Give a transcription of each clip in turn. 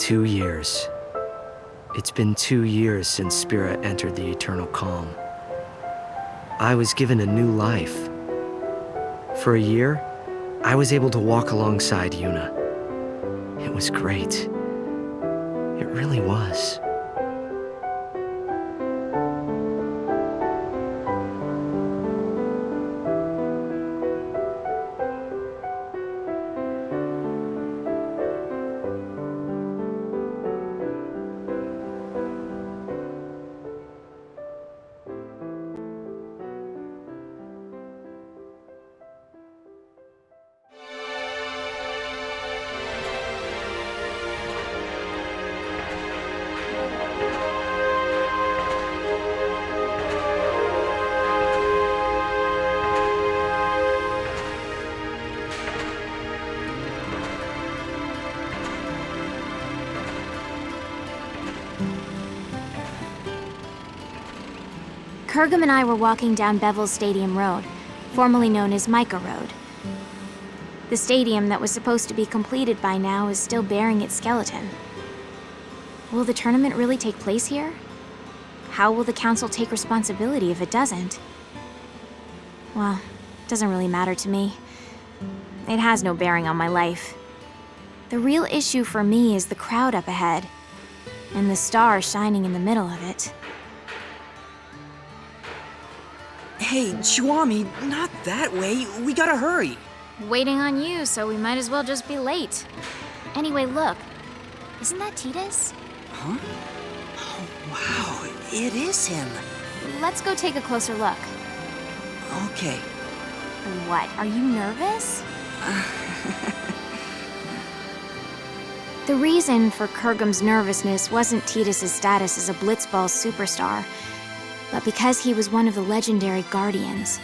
2 years. It's been 2 years since Spira entered the eternal calm. I was given a new life. For a year, I was able to walk alongside Yuna. It was great. It really was. Kurgum and I were walking down Bevel's Stadium Road, formerly known as Micah Road. The stadium that was supposed to be completed by now is still bearing its skeleton. Will the tournament really take place here? How will the council take responsibility if it doesn't? Well, it doesn't really matter to me. It has no bearing on my life. The real issue for me is the crowd up ahead, and the star shining in the middle of it. Hey, Chuami, not that way. We gotta hurry. Waiting on you, so we might as well just be late. Anyway, look. Isn't that Titus? Huh? Oh, wow, it is him. Let's go take a closer look. Okay. What, are you nervous? The reason for Kurgum's nervousness wasn't Titus's status as a Blitzball superstar, but because he was one of the legendary Guardians.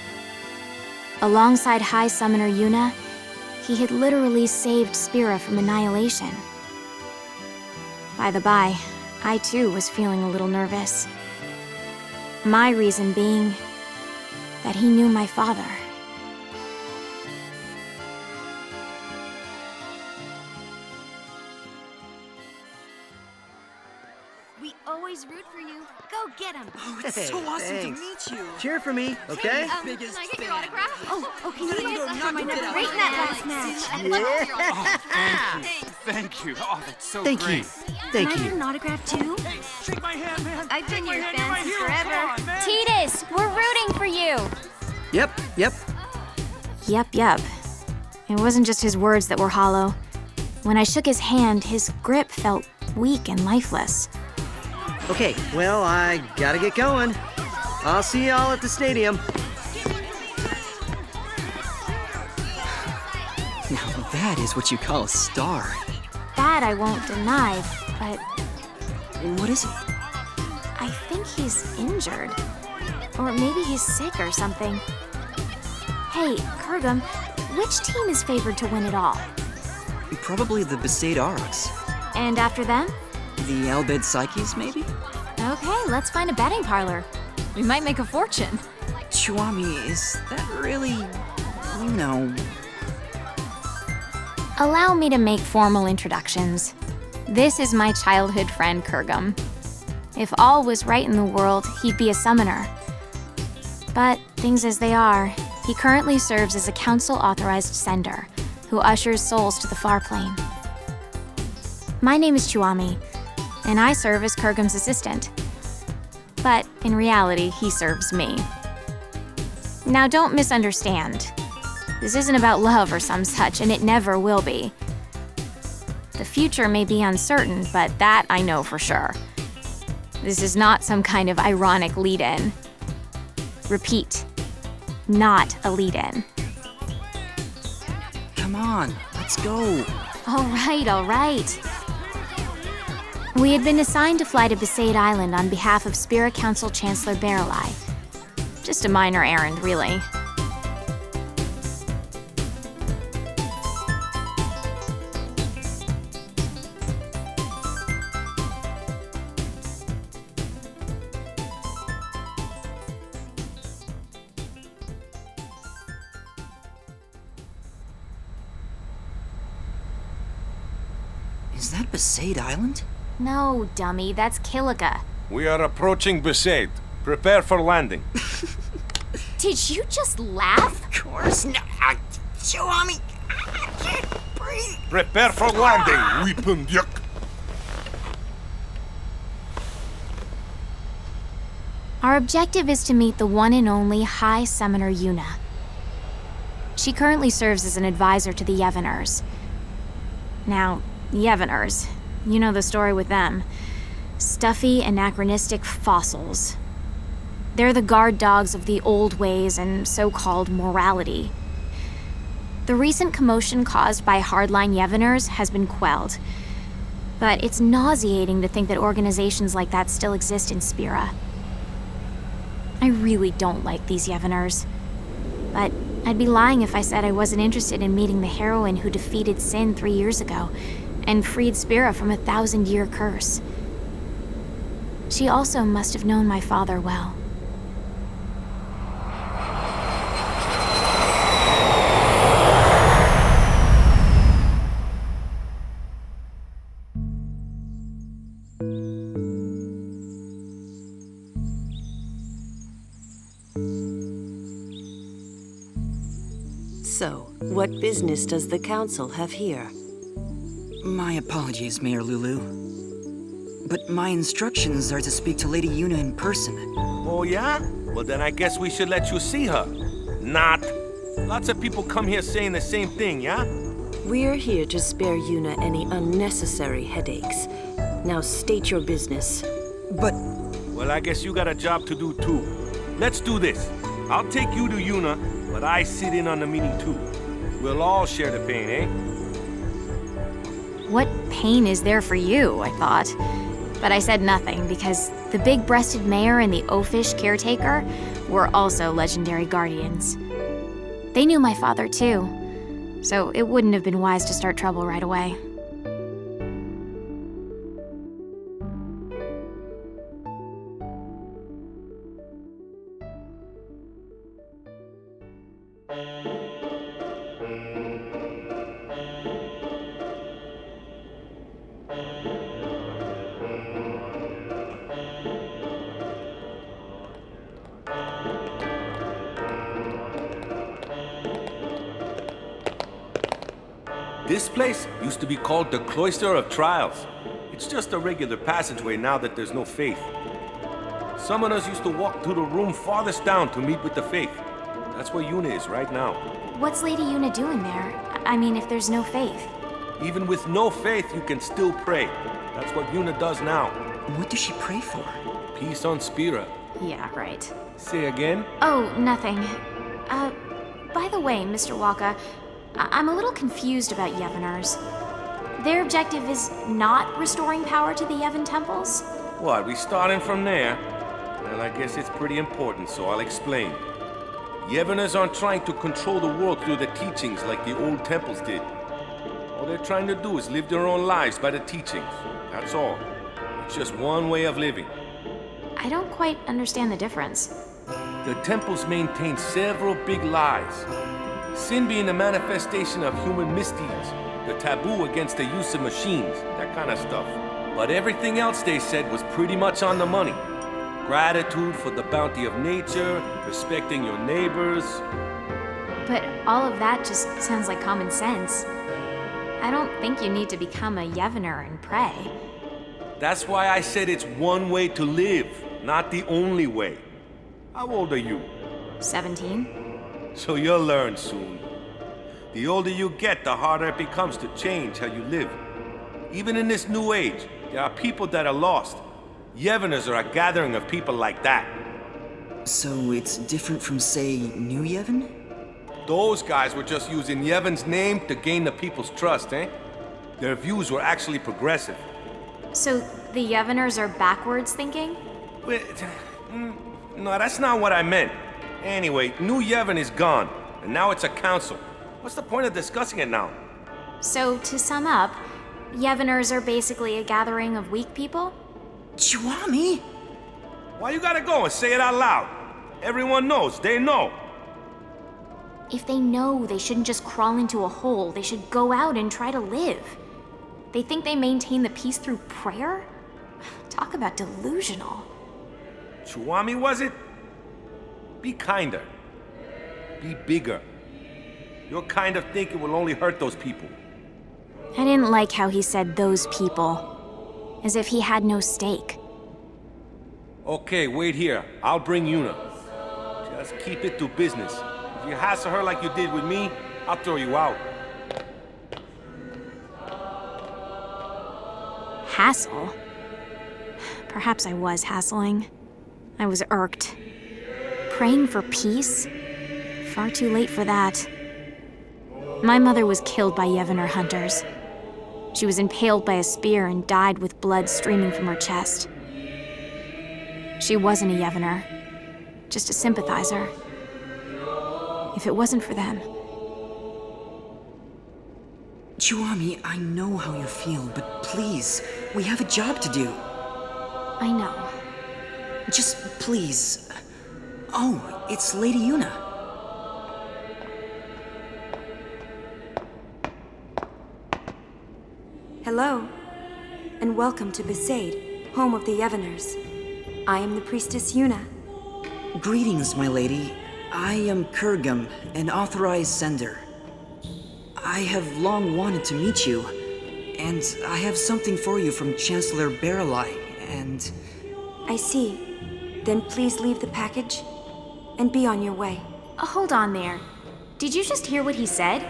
Alongside High Summoner Yuna, he had literally saved Spira from annihilation. By the by, I too was feeling a little nervous. My reason being that he knew my father. We always root for you. Go get him. Oh, it's Hey, so awesome thanks. to meet you. Cheer for me, okay? Can I get your autograph? Oh, can you No, use no, that not from my that. great in that last match? Thank you. Oh, that's so Thank great. you. Thank Can I get you. an autograph too? Shake my hand, man. I've been your Shake fan my since hero. forever. Come on, man. Titus, we're rooting for you! Yep. Yep. It wasn't just his words that were hollow. When I shook his hand, his grip felt weak and lifeless. Okay, well, I gotta get going. I'll see y'all at the stadium. Now that is what you call a star. That I won't deny, but What is it? I think he's injured. Or maybe he's sick or something. Hey, Kurgum, which team is favored to win it all? Probably the Besaid Aurochs. And after them? The Albed Psyches, maybe? Okay, let's find a betting parlor. We might make a fortune. Chuami, is that really... you know... Allow me to make formal introductions. This is my childhood friend, Kurgum. If all was right in the world, he'd be a summoner. But things as they are, he currently serves as a council-authorized sender, who ushers souls to the far plane. My name is Chuami, and I serve as Kurgum's assistant. But in reality, he serves me. Now don't misunderstand. This isn't about love or some such, and it never will be. The future may be uncertain, but that I know for sure. This is not some kind of ironic lead-in. Repeat, not a lead-in. Come on, let's go. All right. We had been assigned to fly to Besaid Island on behalf of Spira Council Chancellor Barreleye. Just a minor errand, really. Is that Besaid Island? No, dummy, that's Kilika. We are approaching Besaid. Prepare for landing. Did you just laugh? Of course not. Chihuami, I can't breathe. Prepare for landing, weapon yuck. Our objective is to meet the one and only High Summoner Yuna. She currently serves as an advisor to the Yevoners. Now, Yevoners, you know the story with them. Stuffy, anachronistic fossils. They're the guard dogs of the old ways and so-called morality. The recent commotion caused by hardline Yevoners has been quelled. But it's nauseating to think that organizations like that still exist in Spira. I really don't like these Yevoners. But I'd be lying if I said I wasn't interested in meeting the heroine who defeated Sin 3 years ago and freed Spira from a 1,000-year curse. She also must have known my father well. So, what business does the Council have here? My apologies, Mayor Lulu. But my instructions are to speak to Lady Yuna in person. Oh yeah? Well then I guess we should let you see her. Not. Lots of people come here saying the same thing, yeah? We're here to spare Yuna any unnecessary headaches. Now state your business. But Well, I guess you got a job to do too. Let's do this. I'll take you to Yuna, but I sit in on the meeting too. We'll all share the pain, eh? What pain is there for you, I thought. But I said nothing because the big-breasted mayor and the oafish caretaker were also legendary guardians. They knew my father too, so it wouldn't have been wise to start trouble right away. This place used to be called the Cloister of Trials. It's just a regular passageway now that there's no faith. Summoners used to walk through the room farthest down to meet with the faith. That's where Yuna is right now. What's Lady Yuna doing there? I mean, if there's no faith. Even with no faith, you can still pray. That's what Yuna does now. what does she pray for? Peace on Spira. Yeah, right. Say again? Oh, nothing. By the way, Mr. Waka, I'm a little confused about Yevoners. Their objective is not restoring power to the Yevon temples? What, we starting from there? Well, I guess it's pretty important, so I'll explain. Yevoners aren't trying to control the world through the teachings like the old temples did. All they're trying to do is live their own lives by the teachings. That's all. It's just one way of living. I don't quite understand the difference. The temples maintain several big lies. Sin being a manifestation of human misdeeds, the taboo against the use of machines, that kind of stuff. But everything else they said was pretty much on the money. Gratitude for the bounty of nature, respecting your neighbors. But all of that just sounds like common sense. I don't think you need to become a Yevoner and pray. That's why I said it's one way to live, not the only way. How old are you? 17? So you'll learn soon. The older you get, the harder it becomes to change how you live. Even in this new age, there are people that are lost. Yevoners are a gathering of people like that. So it's different from, say, New Yevon? Those guys were just using Yevon's name to gain the people's trust, eh? Their views were actually progressive. So the Yevoners are backwards thinking? Wait, no, that's not what I meant. Anyway, New Yevon is gone, and now it's a council. What's the point of discussing it now? So to sum up, Yevoners are basically a gathering of weak people? Chihuami? Why you gotta go and say it out loud? Everyone knows, they know. If they know, they shouldn't just crawl into a hole. They should go out and try to live. They think they maintain the peace through prayer? Talk about delusional. Chuami, was it? Be kinder. Be bigger. Your kind of thinking will only hurt those people. I didn't like how he said those people. As if he had no stake. Okay, wait here. I'll bring Yuna. Just keep it to business. If you hassle her like you did with me, I'll throw you out. Hassle? Perhaps I was hassling. I was irked. Praying for peace? Far too late for that. My mother was killed by Yevner hunters. She was impaled by a spear and died with blood streaming from her chest. She wasn't a Yevner, just a sympathizer. If it wasn't for them... Chuami, I know how you feel, but please, we have a job to do. I know. Just please. Oh, it's Lady Yuna. Hello, and welcome to Besaid, home of the Yevoners. I am the priestess Yuna. Greetings, my lady. I am Kurgum, an authorized sender. I have long wanted to meet you, and I have something for you from Chancellor Baralai, and... I see. Then please leave the package, and be on your way. Hold on there. Did you just hear what he said?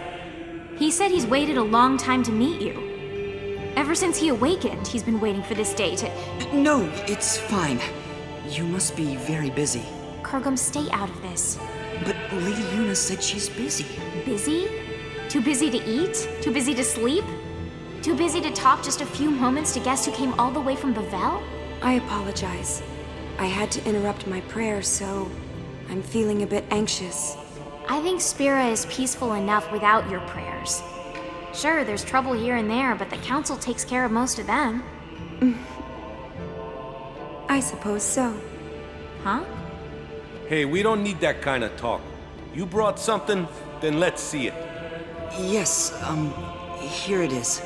He said he's waited a long time to meet you. Ever since he awakened, he's been waiting for this day to... No, it's fine. You must be very busy. Kurgum, stay out of this. But Lady Yuna said she's busy. Busy? Too busy to eat? Too busy to sleep? Too busy to talk just a few moments to guests who came all the way from Bavel? I apologize. I had to interrupt my prayer, so I'm feeling a bit anxious. I think Spira is peaceful enough without your prayers. Sure, there's trouble here and there, but the council takes care of most of them. I suppose so. Huh? Hey, we don't need that kind of talk. You brought something, then let's see it. Yes, here it is.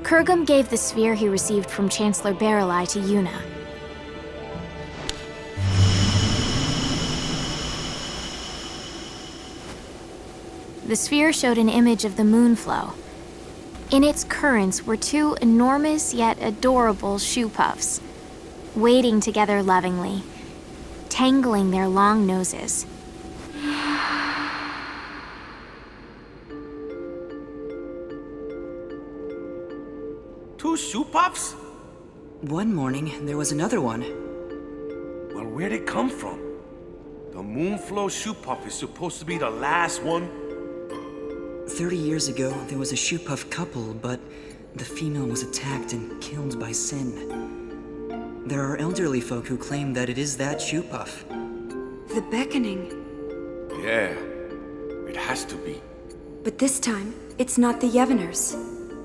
Kurgum gave the sphere he received from Chancellor Baralai to Yuna. The sphere showed an image of the moonflow. In its currents were two enormous yet adorable shoe puffs, wading together lovingly, tangling their long noses. Two shoe puffs? One morning, there was another one. Well, where'd it come from? The Moonflow shoe puff is supposed to be the last one? 30 years ago, there was a shoe puff couple, but the female was attacked and killed by Sin. There are elderly folk who claim that it is that shoe puff. The beckoning. Yeah, it has to be. But this time, it's not the Yevoners.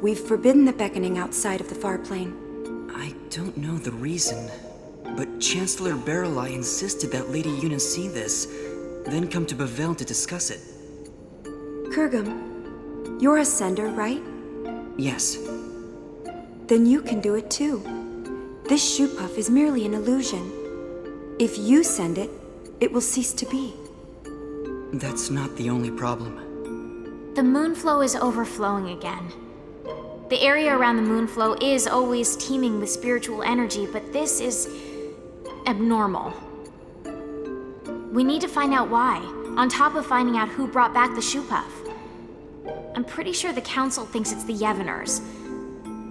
We've forbidden the beckoning outside of the far plane. I don't know the reason, but Chancellor Baralai insisted that Lady Yuna see this, then come to Bavel to discuss it. Kurgum, you're a sender, right? Yes. Then you can do it too. This shoe puff is merely an illusion. If you send it, it will cease to be. That's not the only problem. The moonflow is overflowing again. The area around the moonflow is always teeming with spiritual energy, but this is abnormal. We need to find out why, on top of finding out who brought back the shoe puff. I'm pretty sure the council thinks it's the Yevoners.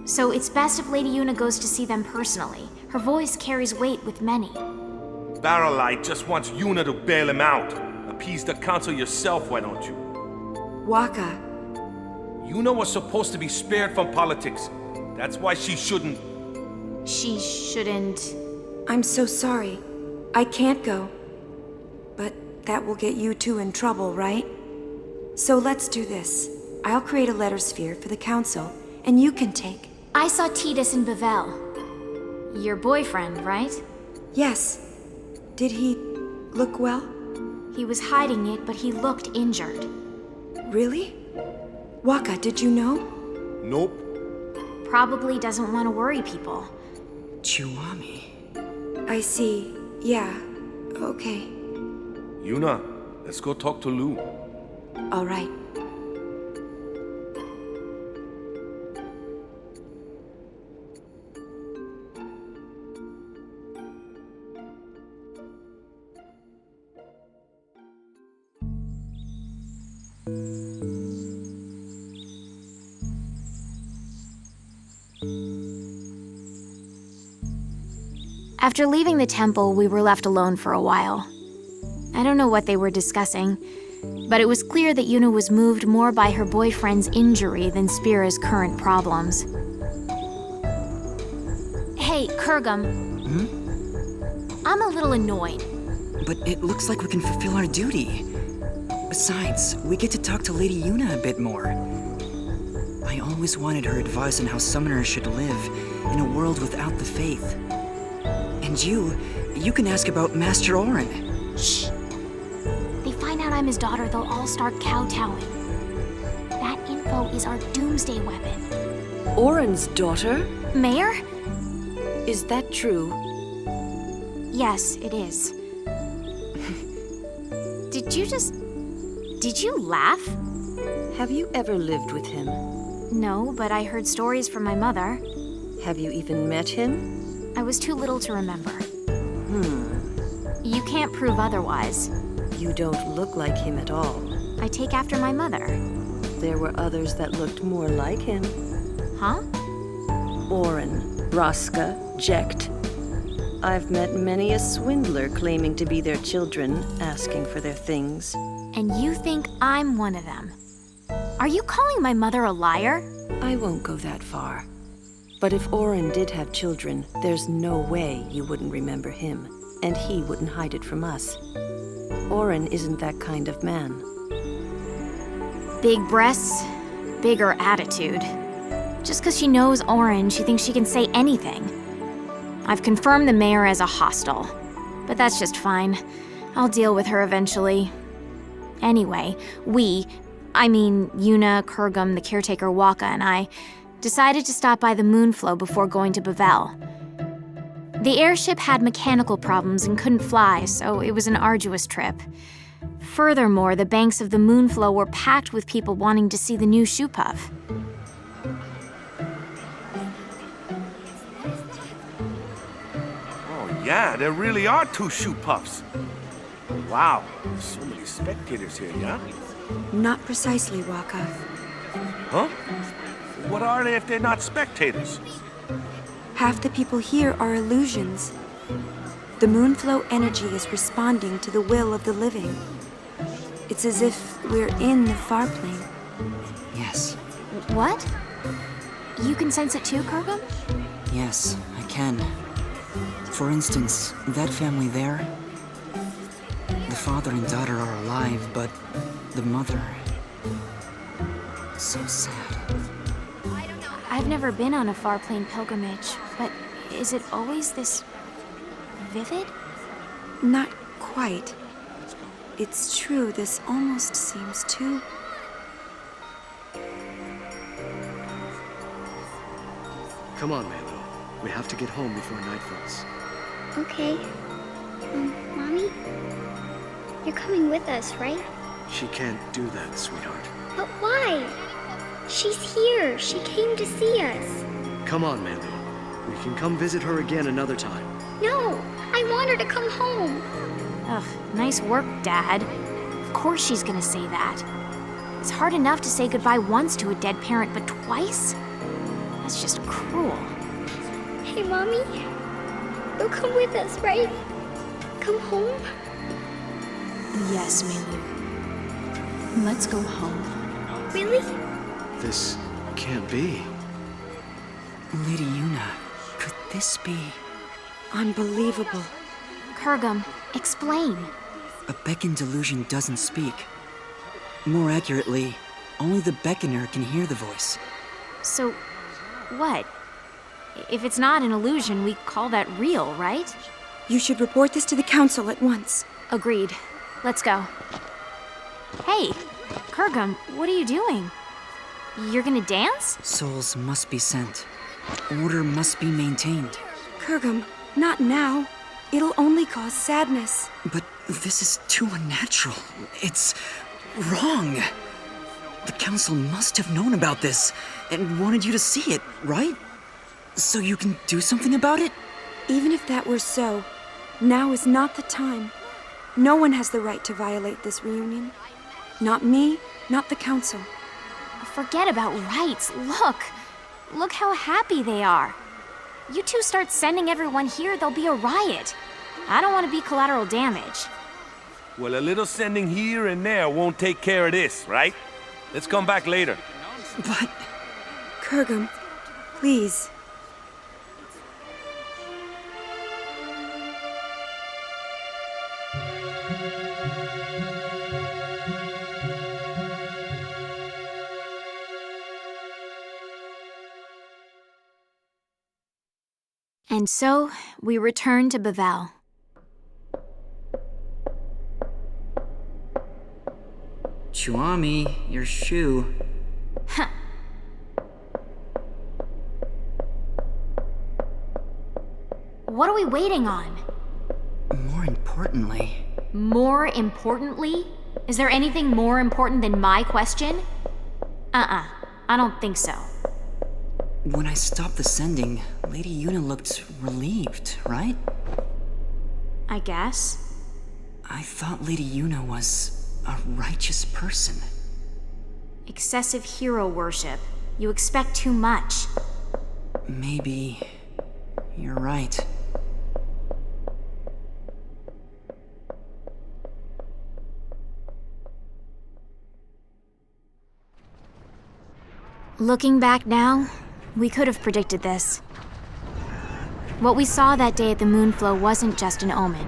So it's best if Lady Yuna goes to see them personally. Her voice carries weight with many. Baralai just wants Yuna to bail him out. Appease the council yourself, why don't you? Waka, Yuna was supposed to be spared from politics. That's why she shouldn't... She shouldn't... I'm so sorry. I can't go. But that will get you two in trouble, right? So let's do this. I'll create a letter sphere for the council, and you can take... I saw Titus in Bavel. Your boyfriend, right? Yes. Did he look well? He was hiding it, but he looked injured. Really? Waka, did you know? Nope. Probably doesn't want to worry people. Chiwami. I see. Yeah. Okay. Yuna, let's go talk to Lou. All right. After leaving the temple, we were left alone for a while. I don't know what they were discussing, but it was clear that Yuna was moved more by her boyfriend's injury than Spira's current problems. Hey, Kurgum. I'm a little annoyed. But it looks like we can fulfill our duty. Besides, we get to talk to Lady Yuna a bit more. I always wanted her advice on how summoners should live in a world without the faith. And you can ask about Master Orin. Shh. They find out I'm his daughter, they'll all start kowtowing. That info is our doomsday weapon. Orin's daughter? Mayor? Is that true? Yes, it is. Did you laugh? Have you ever lived with him? No, but I heard stories from my mother. Have you even met him? I was too little to remember. You can't prove otherwise. You don't look like him at all. I take after my mother. There were others that looked more like him. Huh? Orin, Raska, Jecht. I've met many a swindler claiming to be their children, asking for their things. And you think I'm one of them? Are you calling my mother a liar? I won't go that far. But if Orin did have children, there's no way you wouldn't remember him, and he wouldn't hide it from us. Orin isn't that kind of man. Big breasts, bigger attitude. Just because she knows Orin, she thinks she can say anything. I've confirmed the mayor as a hostile, but that's just fine. I'll deal with her eventually. Anyway, Yuna, Kurgum, the caretaker Waka, and I decided to stop by the Moonflow before going to Bavel. The airship had mechanical problems and couldn't fly, so it was an arduous trip. Furthermore, the banks of the Moonflow were packed with people wanting to see the new shoe puff. Oh yeah, there really are 2 shoe puffs. Wow, there's so many spectators here, yeah? Not precisely, Waka. Huh? What are they if they're not spectators? Half the people here are illusions. The Moonflow energy is responding to the will of the living. It's as if we're in the far plane. Yes. What? You can sense it too, Kurgum? Yes, I can. For instance, that family there. The father and daughter are alive, but the mother... so sad. I've never been on a far plane pilgrimage, but is it always this vivid? Not quite. It's true, this almost seems too... Come on, Melu. We have to get home before night falls. Okay. Mommy? You're coming with us, right? She can't do that, sweetheart. But why? She's here. She came to see us. Come on, Melu. We can come visit her again another time. No, I want her to come home. Ugh, nice work, Dad. Of course she's gonna say that. It's hard enough to say goodbye once to a dead parent, but twice? That's just cruel. Hey, Mommy. You'll come with us, right? Come home? Yes, Melu. Let's go home. Really? This can't be. Lady Yuna, could this be... unbelievable. Kurgum, explain. A beckon delusion doesn't speak. More accurately, only the beckoner can hear the voice. So, what? If it's not an illusion, we call that real, right? You should report this to the council at once. Agreed. Let's go. Hey, Kurgum, what are you doing? You're gonna dance? Souls must be sent. Order must be maintained. Kurgum, not now. It'll only cause sadness. But this is too unnatural. It's wrong. The council must have known about this and wanted you to see it, right? So you can do something about it? Even if that were so, now is not the time. No one has the right to violate this reunion. Not me, not the council. Forget about rights. Look how happy they are. You two start sending everyone here, there'll be a riot. I don't want to be collateral damage. Well, a little sending here and there won't take care of this, right? Let's come back later. But... Kurgum, please. And so, we return to Bavel. Chuami, your shoe. Huh. What are we waiting on? More importantly... More importantly? Is there anything more important than my question? I don't think so. When I stopped the sending, Lady Yuna looked relieved, right? I guess. I thought Lady Yuna was a righteous person. Excessive hero worship. You expect too much. Maybe... you're right. Looking back now, we could have predicted this. What we saw that day at the Moonflow wasn't just an omen.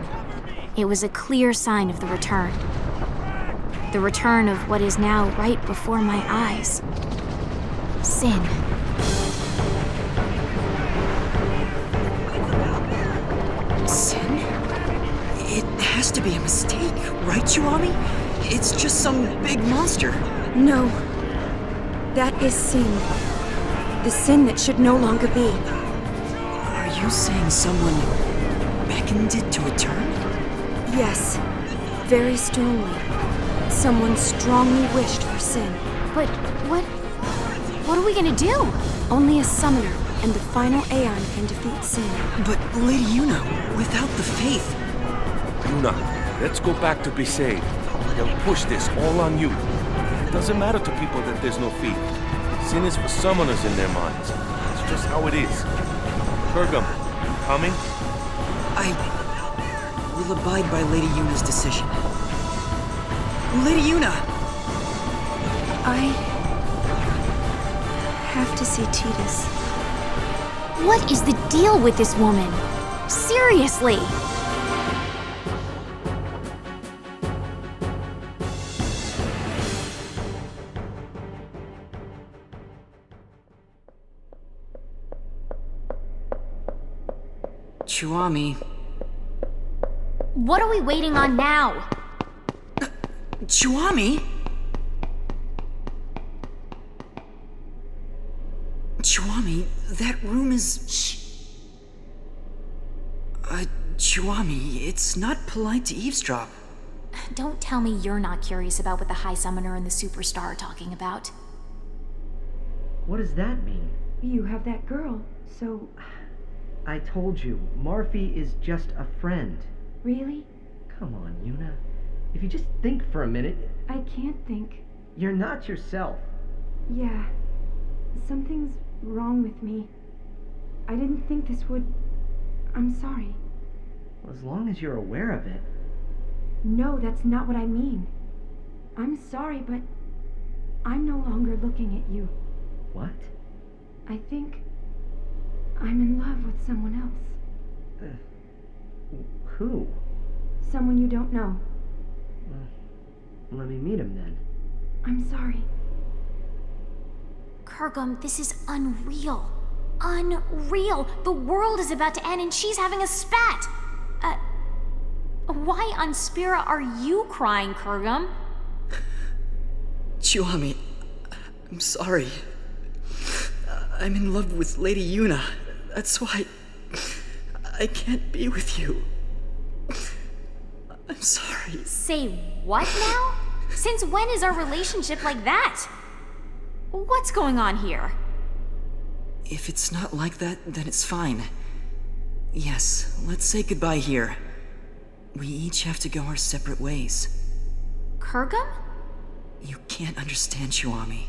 It was a clear sign of the return. The return of what is now right before my eyes. Sin. Sin? It has to be a mistake, right, Chuami? It's just some big monster. No. That is sin. The sin that should no longer be. Are you saying someone beckoned it to return? Yes. Very strongly. Someone strongly wished for sin. But what are we gonna do? Only a summoner and the final Aeon can defeat sin. But Lady Yuna, without the faith... Yuna, let's go back to Besaid. They'll push this all on you. It doesn't matter to people that there's no faith. Sin is for summoners in their minds. It's just how it is. Kurgum, you coming? I will abide by Lady Yuna's decision. Lady Yuna! I have to see Tidus. What is the deal with this woman? Seriously! Chuami... What are we waiting on now? Chuami? Chuami, that room is... Shh. Chuami, it's not polite to eavesdrop. Don't tell me you're not curious about what the High Summoner and the Superstar are talking about. What does that mean? You have that girl, so... I told you, Marfi is just a friend. Really? Come on, Yuna. If you just think for a minute... I can't think. You're not yourself. Yeah. Something's wrong with me. I didn't think this would... I'm sorry. Well, as long as you're aware of it. No, that's not what I mean. I'm sorry, but I'm no longer looking at you. What? I think I'm in love with someone else. Who? Someone you don't know. Well, let me meet him then. I'm sorry. Kurgum, this is unreal. Unreal! The world is about to end and she's having a spat! Why on Spira are you crying, Kurgum? Chuami, I'm sorry. I'm in love with Lady Yuna. That's why I can't be with you. I'm sorry. Say what now? Since when is our relationship like that? What's going on here? If it's not like that, then it's fine. Yes, let's say goodbye here. We each have to go our separate ways. Kurgum? You can't understand, Chiwami.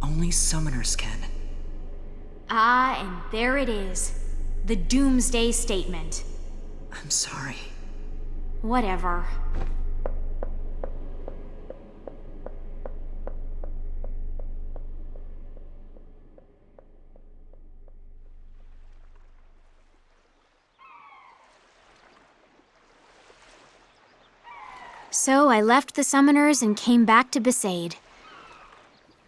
Only summoners can. Ah, and there it is. The Doomsday Statement. I'm sorry. Whatever. So I left the summoners and came back to Besaid.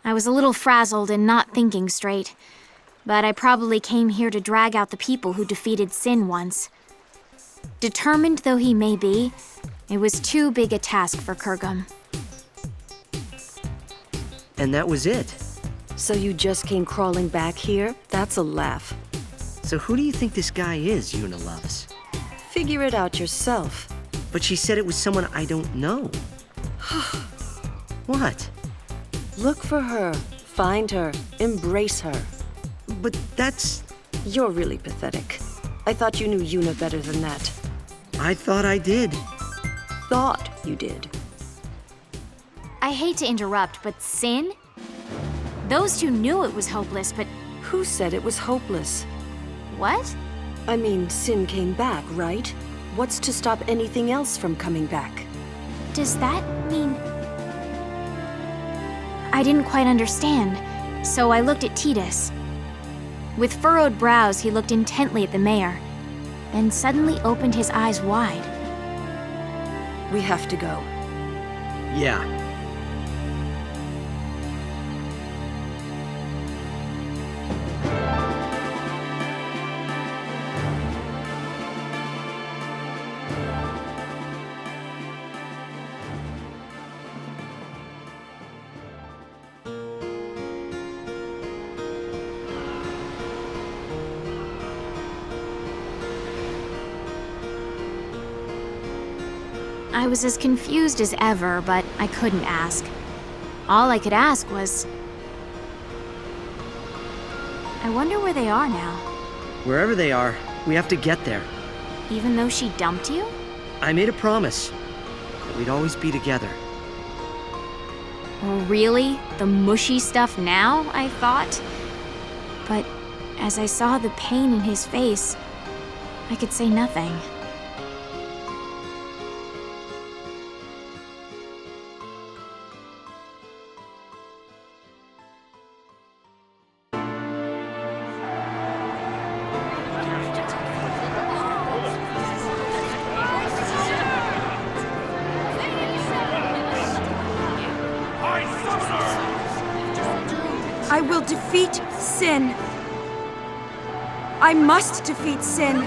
I was a little frazzled and not thinking straight, but I probably came here to drag out the people who defeated Sin once. Determined though he may be, it was too big a task for Kurgum. And that was it. So you just came crawling back here? That's a laugh. So who do you think this guy is Yuna loves? Figure it out yourself. But she said it was someone I don't know. What? Look for her. Find her. Embrace her. But that's... You're really pathetic. I thought you knew Yuna better than that. I thought I did. Thought you did. I hate to interrupt, but Sin? Those two knew it was hopeless, but Who said it was hopeless? what? I mean, Sin came back, right? What's to stop anything else from coming back? Does that mean... I didn't quite understand, so I looked at Titus. With furrowed brows, he looked intently at the mayor, then suddenly opened his eyes wide. We have to go. Yeah. I was as confused as ever, but I couldn't ask. All I could ask was... I wonder where they are now. Wherever they are, we have to get there. Even though she dumped you? I made a promise that we'd always be together. Really? The mushy stuff now, I thought? But as I saw the pain in his face, I could say nothing. I will defeat Sin. I must defeat Sin.